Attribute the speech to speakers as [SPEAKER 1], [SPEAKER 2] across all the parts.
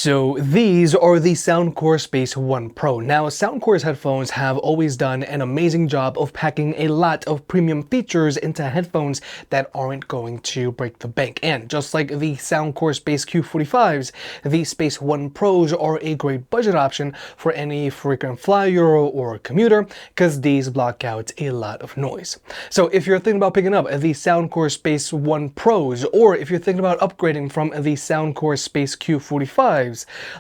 [SPEAKER 1] So these are the Soundcore Space One Pro. Now, Soundcore's headphones have always done an amazing job of packing a lot of premium features into headphones that aren't going to break the bank. And just like the Soundcore Space Q45s, the Space One Pros are a great budget option for any frequent flyer or commuter because these block out a lot of noise. So if you're thinking about picking up the Soundcore Space One Pros, or if you're thinking about upgrading from the Soundcore Space Q45,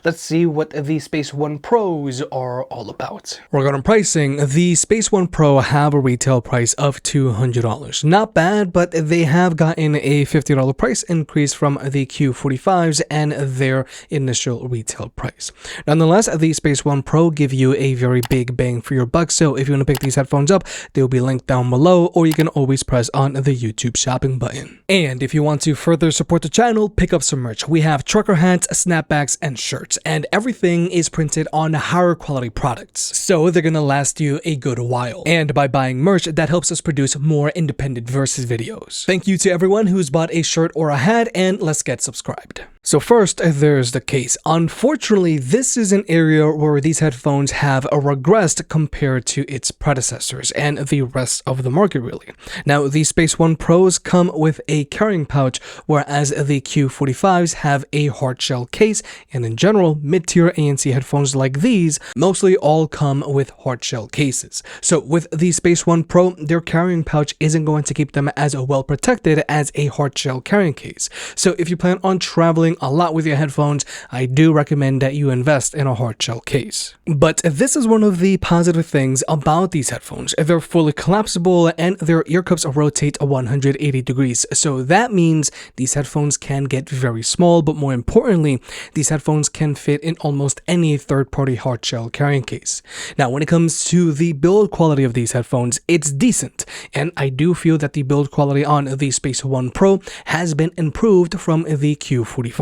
[SPEAKER 1] let's see what the Space One Pros are all about. Regarding pricing, the Space One Pro have a retail price of $200. Not bad, but they have gotten a $50 price increase from the Q45s and their initial retail price. Nonetheless, the Space One Pro give you a very big bang for your buck, so if you want to pick these headphones up, they'll be linked down below, or you can always press on the YouTube shopping button. And if you want to further support the channel, pick up some merch. We have trucker hats, snapbacks, and shirts, and everything is printed on higher quality products, so they're gonna last you a good while. And by buying merch, that helps us produce more independent versus videos. Thank you to everyone who's bought a shirt or a hat, and let's get subscribed. So first, there's the case. Unfortunately, this is an area where these headphones have regressed compared to its predecessors and the rest of the market, really. Now, the Space One Pros come with a carrying pouch, whereas the Q45s have a hard shell case, and in general, mid-tier ANC headphones like these mostly all come with hard shell cases. So with the Space One Pro, their carrying pouch isn't going to keep them as well protected as a hard shell carrying case. So if you plan on traveling a lot with your headphones, I do recommend that you invest in a hard shell case. But this is one of the positive things about these headphones. They're fully collapsible and their ear cups rotate 180 degrees. So that means these headphones can get very small, but more importantly, these headphones can fit in almost any third-party hard shell carrying case. Now, when it comes to the build quality of these headphones, it's decent, and I do feel that the build quality on the Space One Pro has been improved from the Q45s.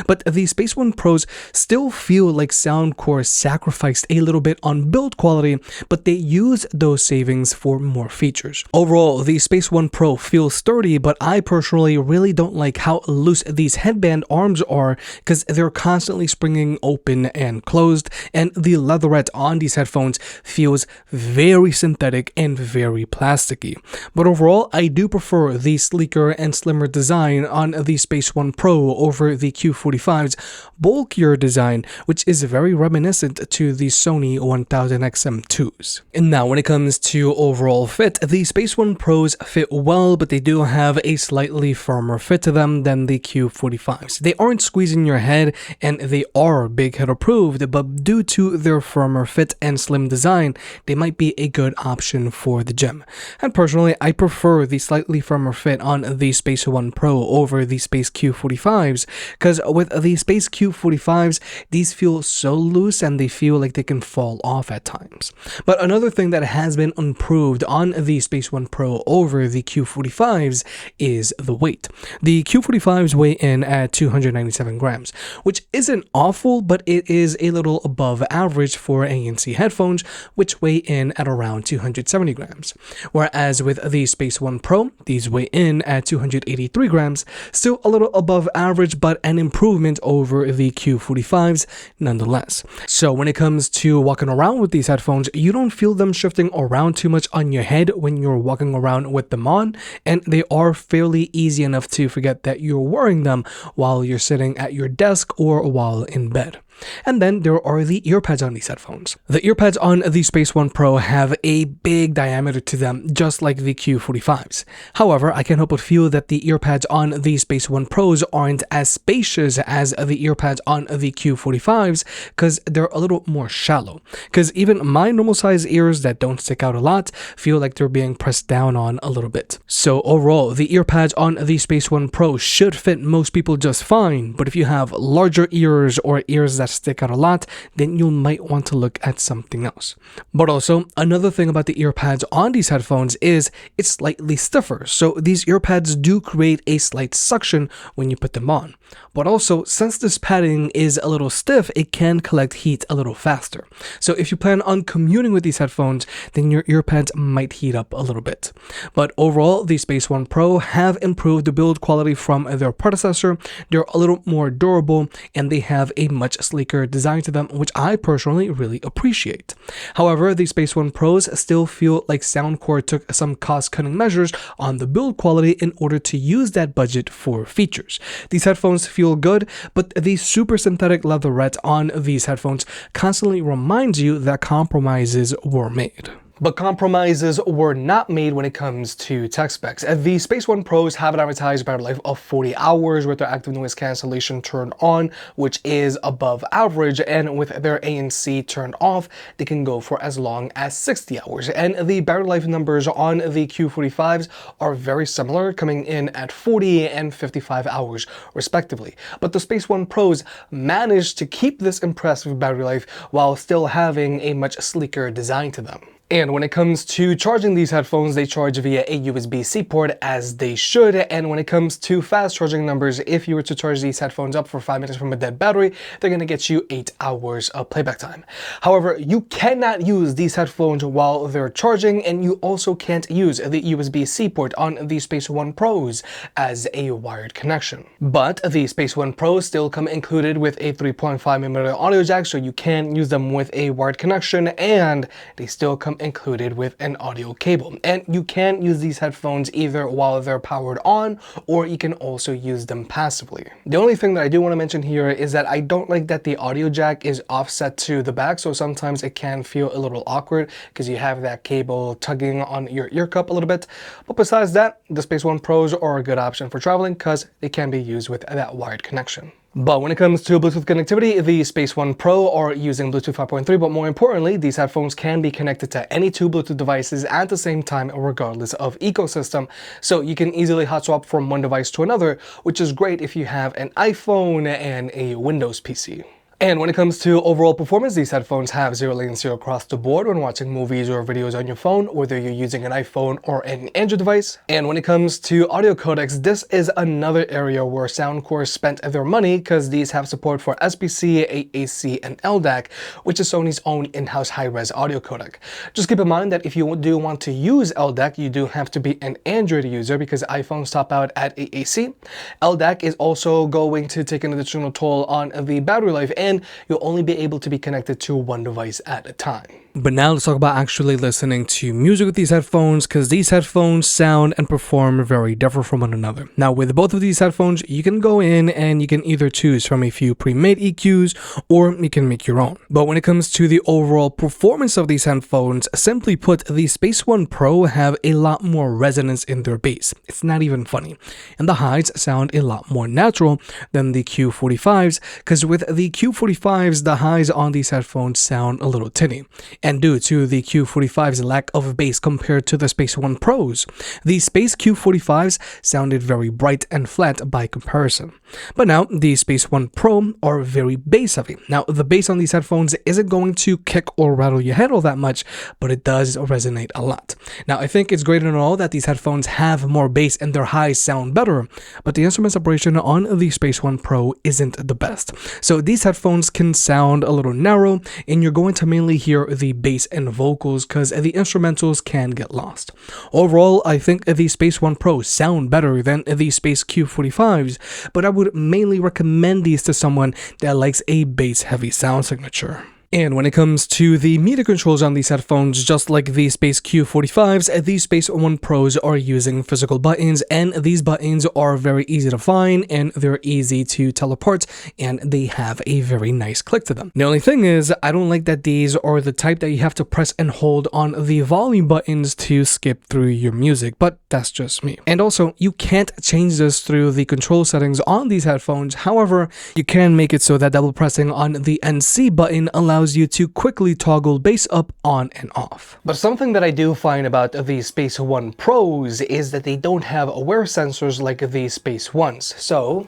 [SPEAKER 1] But the Space One Pros still feel like Soundcore sacrificed a little bit on build quality, but they use those savings for more features. Overall, the Space One Pro feels sturdy, but I personally really don't like how loose these headband arms are because they're constantly springing open and closed, and the leatherette on these headphones feels very synthetic and very plasticky. But overall, I do prefer the sleeker and slimmer design on the Space One Pro over the Q45's bulkier design, which is very reminiscent to the Sony 1000XM2s. And now when it comes to overall fit, the Space One Pros fit well, but they do have a slightly firmer fit to them than the Q45s. They aren't squeezing your head, and they are big head approved, but due to their firmer fit and slim design, they might be a good option for the gym. And personally, I prefer the slightly firmer fit on the Space One Pro over the Space Q45s, because with the Space Q45s, these feel so loose and they feel like they can fall off at times. But another thing that has been improved on the Space One Pro over the Q45s is the weight. The Q45s weigh in at 297 grams, which isn't awful, but it is a little above average for ANC headphones, which weigh in at around 270 grams. Whereas with the Space One Pro, these weigh in at 283 grams, still a little above average, but an improvement over the Q45s nonetheless. So when it comes to walking around with these headphones, you don't feel them shifting around too much on your head when you're walking around with them on, and they are fairly easy enough to forget that you're wearing them while you're sitting at your desk or while in bed. And then there are the earpads on these headphones. The earpads on the Space One Pro have a big diameter to them, just like the Q45s. However, I can't help but feel that the earpads on the Space One Pros aren't as spacious as the earpads on the Q45s because they're a little more shallow. Because even my normal size ears that don't stick out a lot feel like they're being pressed down on a little bit. So overall, the earpads on the Space One Pro should fit most people just fine, but if you have larger ears or ears that stick out a lot, then you might want to look at something else. But also, another thing about the earpads on these headphones is it's slightly stiffer, so these earpads do create a slight suction when you put them on. But also, since this padding is a little stiff, it can collect heat a little faster. So if you plan on commuting with these headphones, then your ear pads might heat up a little bit. But overall, the Space One Pro have improved the build quality from their predecessor. They're a little more durable, and they have a much sleeker design to them, which I personally really appreciate. However, the Space One Pros still feel like Soundcore took some cost-cutting measures on the build quality in order to use that budget for features. These headphones feel good, but the super synthetic leatherette on these headphones constantly reminds you that compromises were made. But compromises were not made when it comes to tech specs. The Space One Pros have an advertised battery life of 40 hours with their active noise cancellation turned on, which is above average, and with their ANC turned off, they can go for as long as 60 hours. And the battery life numbers on the Q45s are very similar, coming in at 40 and 55 hours respectively. But the Space One Pros managed to keep this impressive battery life while still having a much sleeker design to them. And when it comes to charging these headphones, they charge via a USB-C port, as they should. And when it comes to fast charging numbers, if you were to charge these headphones up for 5 minutes from a dead battery, they're going to get you 8 hours of playback time. However, you cannot use these headphones while they're charging, and you also can't use the USB-C port on the Space One Pros as a wired connection. But the Space One Pros still come included with a 3.5mm audio jack, so you can use them with a wired connection, and they still come included with an audio cable. And you can use these headphones either while they're powered on, or you can also use them passively. The only thing that I do want to mention here is that I don't like that the audio jack is offset to the back, so sometimes it can feel a little awkward because you have that cable tugging on your ear cup a little bit. But besides that, the Space One Pros are a good option for traveling because they can be used with that wired connection. But when it comes to Bluetooth connectivity, the Space One Pro are using Bluetooth 5.3, but more importantly, these headphones can be connected to any two Bluetooth devices at the same time, regardless of ecosystem. So you can easily hot swap from one device to another, which is great if you have an iPhone and a Windows PC. And when it comes to overall performance, these headphones have zero latency across the board when watching movies or videos on your phone, whether you're using an iPhone or an Android device. And when it comes to audio codecs, this is another area where Soundcore spent their money, because these have support for SBC, AAC, and LDAC, which is Sony's own in-house high-res audio codec. Just keep in mind that if you do want to use LDAC, you do have to be an Android user, because iPhones top out at AAC. LDAC is also going to take an additional toll on the battery life, and you'll only be able to be connected to one device at a time. But now let's talk about actually listening to music with these headphones, because these headphones sound and perform very different from one another. Now, with both of these headphones, you can go in and you can either choose from a few pre-made EQs, or you can make your own. But when it comes to the overall performance of these headphones, simply put, the Space One Pro have a lot more resonance in their bass. It's not even funny. And the highs sound a lot more natural than the Q45s, because with the Q45s, the highs on these headphones sound a little tinny. And due to the Q45's lack of bass compared to the Space One Pros, the Space Q45s sounded very bright and flat by comparison. But now, the Space One Pro are very bass heavy. Now, the bass on these headphones isn't going to kick or rattle your head all that much, but it does resonate a lot. Now, I think it's great and all that these headphones have more bass and their highs sound better, but the instrument separation on the Space One Pro isn't the best. So these headphones can sound a little narrow, and you're going to mainly hear the bass and vocals because the instrumentals can get lost. Overall, I think the Space One Pro sound better than the Space Q45s, but I would mainly recommend these to someone that likes a bass heavy sound signature. And when it comes to the media controls on these headphones, just like the Space Q45s, these Space One Pros are using physical buttons, and these buttons are very easy to find, and they're easy to tell apart, and they have a very nice click to them. The only thing is, I don't like that these are the type that you have to press and hold on the volume buttons to skip through your music, but that's just me. And also, you can't change this through the control settings on these headphones. However, you can make it so that double pressing on the NC button allows you to quickly toggle bass up, on, and off. But something that I do find about the Space One Pros is that they don't have aware sensors like the Space Ones. So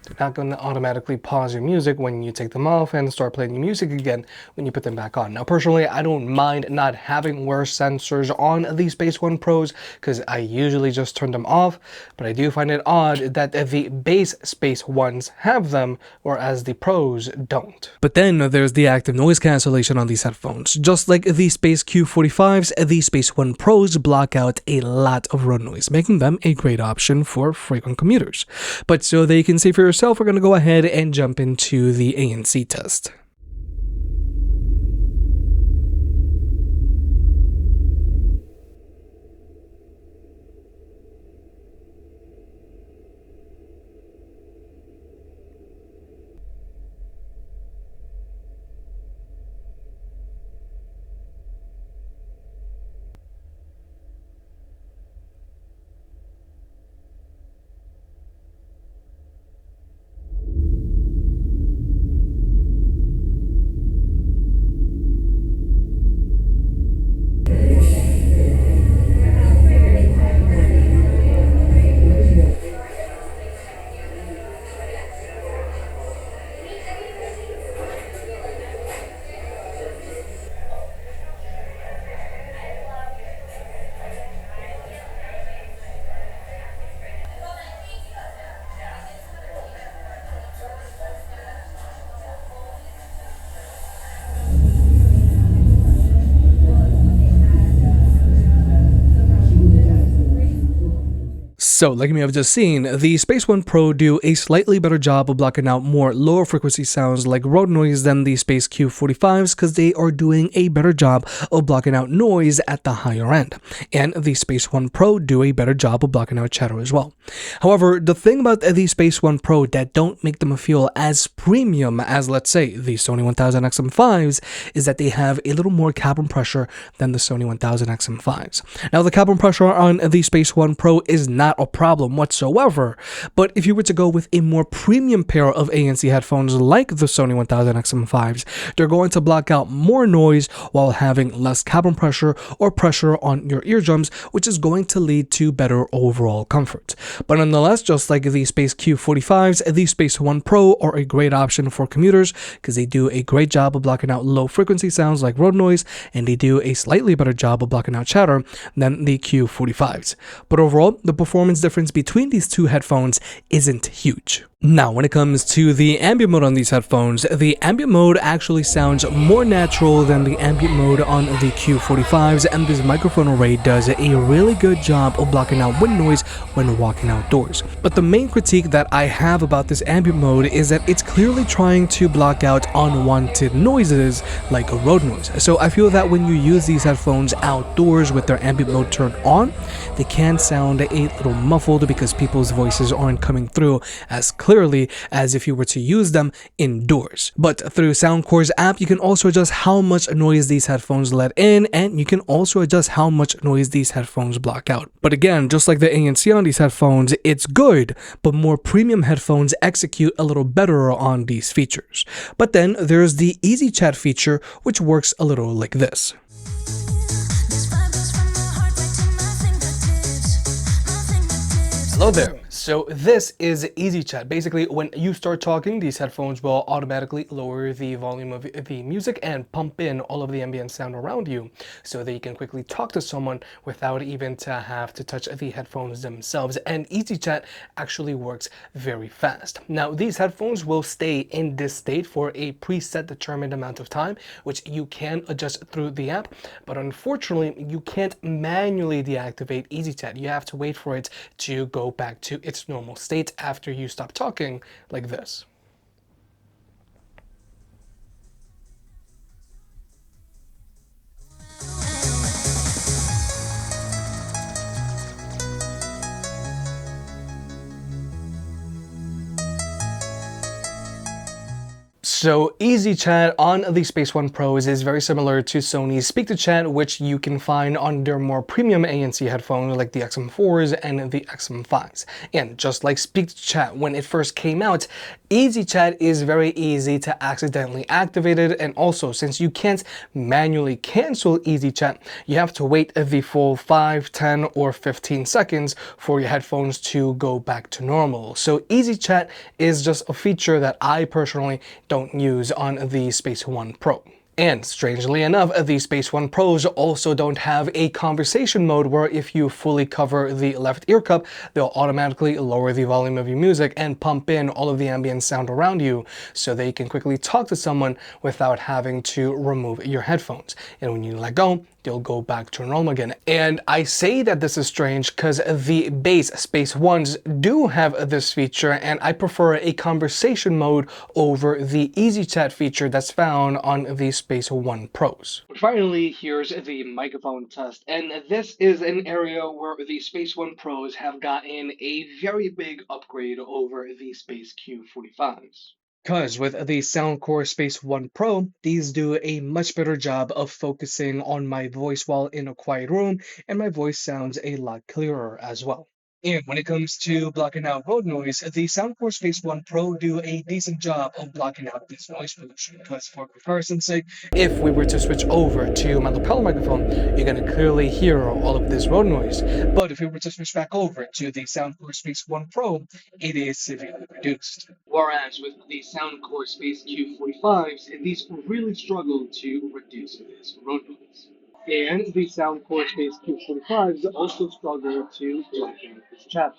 [SPEAKER 1] They're not going to automatically pause your music when you take them off and start playing your music again when you put them back on. Now, personally, I don't mind not having worse sensors on the Space One Pros because I usually just turn them off, but I do find it odd that the base Space Ones have them, whereas the Pros don't. But then there's the active noise cancellation on these headphones. Just like the Space Q45s, the Space One Pros block out a lot of road noise, making them a great option for frequent commuters. But so that you can see for yourself, we're going to go ahead and jump into the ANC test. So, like you may have just seen, the Space One Pro do a slightly better job of blocking out more lower frequency sounds like road noise than the Space Q45s because they are doing a better job of blocking out noise at the higher end. And the Space One Pro do a better job of blocking out chatter as well. However, the thing about the Space One Pro that don't make them feel as premium as, let's say, the Sony 1000 XM5s is that they have a little more carbon pressure than the Sony 1000 XM5s. Now, the carbon pressure on the Space One Pro is not a problem whatsoever, but if you were to go with a more premium pair of ANC headphones like the Sony 1000 XM5s, they're going to block out more noise while having less carbon pressure or pressure on your eardrums, which is going to lead to better overall comfort. But nonetheless, just like the Space Q45s, the Space One Pro are a great option for commuters because they do a great job of blocking out low frequency sounds like road noise, and they do a slightly better job of blocking out chatter than the Q45s. But overall, the performance difference between these two headphones isn't huge. Now, when it comes to the ambient mode on these headphones, the ambient mode actually sounds more natural than the ambient mode on the Q45s, and this microphone array does a really good job of blocking out wind noise when walking outdoors. But the main critique that I have about this ambient mode is that it's clearly trying to block out unwanted noises like road noise. So I feel that when you use these headphones outdoors with their ambient mode turned on, they can sound a little muffled because people's voices aren't coming through as clearly as if you were to use them indoors. But through Soundcore's app, you can also adjust how much noise these headphones let in, and you can also adjust how much noise these headphones block out. But again, just like the ANC on these headphones, it's good, but more premium headphones execute a little better on these features. But then there's the Easy Chat feature, which works a little like this. Hello there. So this is Easy Chat. Basically, when you start talking, these headphones will automatically lower the volume of the music and pump in all of the ambient sound around you so that you can quickly talk to someone without even to have to touch the headphones themselves. And Easy Chat actually works very fast. Now, these headphones will stay in this state for a preset determined amount of time, which you can adjust through the app. But unfortunately, you can't manually deactivate Easy Chat. You have to wait for it to go back to its normal state after you stop talking, like this. So Easy Chat on the Space One Pros is very similar to Sony's Speak to Chat, which you can find on their more premium ANC headphones like the XM4s and the XM5s. And just like Speak to Chat when it first came out, Easy Chat is very easy to accidentally activate it, and also since you can't manually cancel Easy Chat, you have to wait the full 5, 10, or 15 seconds for your headphones to go back to normal. So Easy Chat is just a feature that I personally don't use on the Space One Pro. And strangely enough, the Space One Pros also don't have a conversation mode where if you fully cover the left ear cup, they'll automatically lower the volume of your music and pump in all of the ambient sound around you so that you can quickly talk to someone without having to remove your headphones. And when you let go, they'll go back to normal again. And I say that this is strange because the base Space Ones do have this feature, and I prefer a conversation mode over the Easy Chat feature that's found on the Space One Pros. Finally, here's the microphone test, and this is an area where the Space One Pros have gotten a very big upgrade over the Space Q45s. Because with the Soundcore Space One Pro, these do a much better job of focusing on my voice while in a quiet room, and my voice sounds a lot clearer as well. And when it comes to blocking out road noise, the Soundcore Space One Pro do a decent job of blocking out this noise pollution. Because for comparison's sake, if we were to switch over to my lapel microphone, you're going to clearly hear all of this road noise. But if we were to switch back over to the Soundcore Space One Pro, it is severely reduced. Whereas with the Soundcore Space Q45s, these really struggle to reduce this road noise. And the Soundcore Space Q45s also struggle to block out this chatter.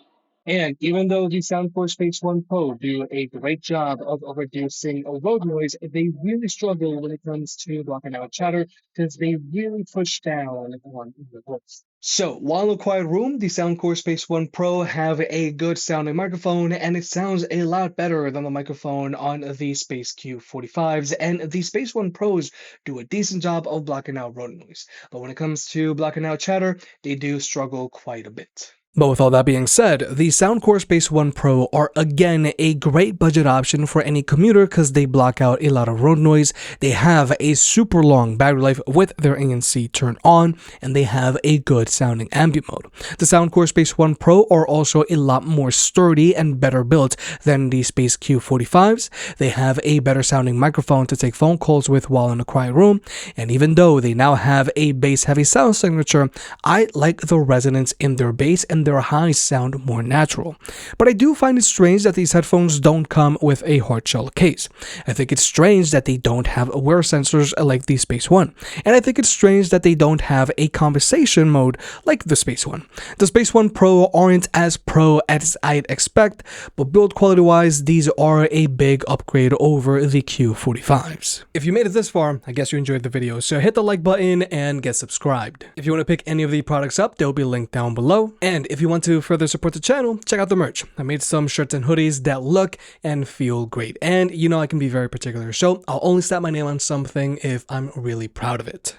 [SPEAKER 1] And even though the Soundcore Space One Pro do a great job of reducing road noise, they really struggle when it comes to blocking out chatter because they really push down on the voice. So while in a quiet room, the Soundcore Space One Pro have a good sounding microphone, and it sounds a lot better than the microphone on the Space Q45s, and the Space One Pros do a decent job of blocking out road noise. But when it comes to blocking out chatter, they do struggle quite a bit. But with all that being said, the Soundcore Space One Pro are again a great budget option for any commuter because they block out a lot of road noise, they have a super long battery life with their ANC turned on, and they have a good sounding ambient mode. The Soundcore Space One Pro are also a lot more sturdy and better built than the Space Q45s. They have a better sounding microphone to take phone calls with while in a quiet room, and even though they now have a bass heavy sound signature, I like the resonance in their bass and their highs sound more natural. But I do find it strange that these headphones don't come with a hard shell case. I think it's strange that they don't have wear sensors like the Space One. And I think it's strange that they don't have a conversation mode like the Space One. The Space One Pro aren't as pro as I'd expect, but build quality wise, these are a big upgrade over the Q45s. If you made it this far, I guess you enjoyed the video, so hit the like button and get subscribed. If you want to pick any of the products up, they'll be linked down below. And if you want to further support the channel, check out the merch. I made some shirts and hoodies that look and feel great. And you know I can be very particular, so I'll only slap my name on something if I'm really proud of it.